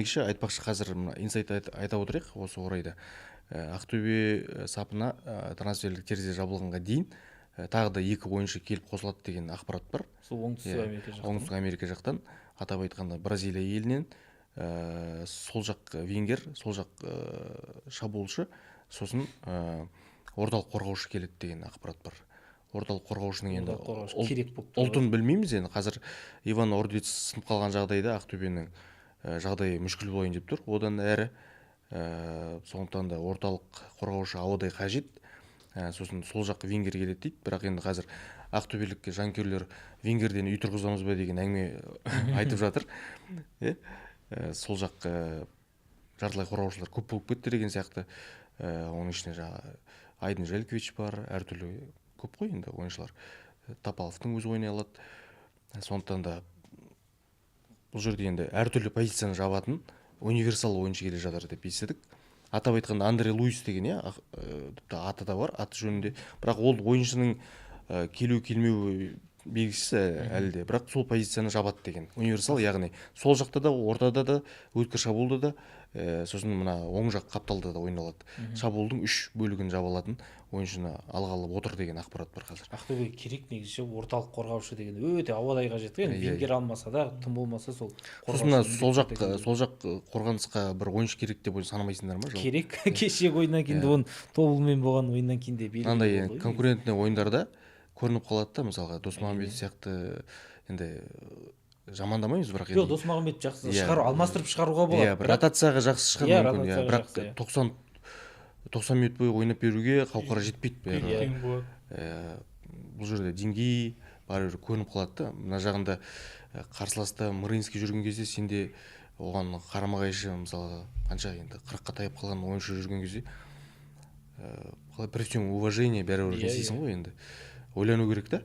демекші, айтпақшы қазір инсайт айта отырайық осы орайда. Ақтөбе сапына трансферлік терезе жабылғанға дейін тағы да 2 ойыншы келіп қосылады деген ақпарат бар. Сол Оңтүстік Америка жақтан, атап айтқанда Бразилия елінен сол жақ вингер, сол жақ шабуылшы, сосын орталық қорғаушы келеді деген ақпарат бар. Орталық қорғаушының енді ұлтын білмейміз енді. Қазір Иван Ордец сынып қалған жағдайда Ақтөбенің жағдайы мүшкіл болайын деп тұр. Одан әрі сондықтан да орталық қорғаушы ауадай қажет. Сосын сол жақ вингер келеді дейді. Бірақ енді қазір ақтөбелік жанкүйерлер вингерден үй тұрғызамыз ба деген әңгіме айтып жатыр. Сол жақ жартылай қорғаушылар көп болып кетті деген сияқты. Оның ішінде жаңағы Айдын Желкович бар, әртүрлі көп қой енді ойыншылар. Тапаловтың өзі ойнай алады. Сондықтан да бұл жерде енді әртүрлі позицияны жабатын универсал ойыншы келе жатыр деп естідік. Атап айтқанда Андре Луис деген аты да бар, аты жөнінде. Бірақ ол ойыншының келу-келмеуі белгісіз әлі де. Бірақ сол позицияны жабады деген. Универсал, яғни сол жақта да, ортада да, өткір шабуылда да, сосын мына оң жақ қапталда да ойналады. Шабуылдың 3 бөлігін жабалатын ойыншыны алғалы отыр деген ақпарат бар қазір. Ақтөбе керек негізі орталық қорғаушы деген өте ауадай қажет. Вингер алмаса да, тым болмаса сол қорғаушы. Сол жақ қорғанысқа бір ойыншы керек деп санамайсыңдар ма? Керек. Кешегі ойыннан кейін де тобылмен болған ойыннан кейін де белгілі болды. Андай конкурентный ойындарда көрініп қалады да, мысалға Досмағамбет сияқты, енді жамандамаймыз, бірақ енді Досмағамбет жақсы шығару, алмастырып шығаруға болады. Ротацияға жақсы шығар мүмкін, бірақ 90 минут бойы ойнап беруге қауқары жетпейді. Бұл жерде деңгей бәрібір көрініп қалады да. Мына жағында қарсыласта Мырынский жүрген кезде сенде оған қарама-қайшы, мысалы қанша енді 40-қа таяп қалған ойыншы жүрген кезде при всем уважении бәрібір не істейсің ғой енді. Ойлану керек та.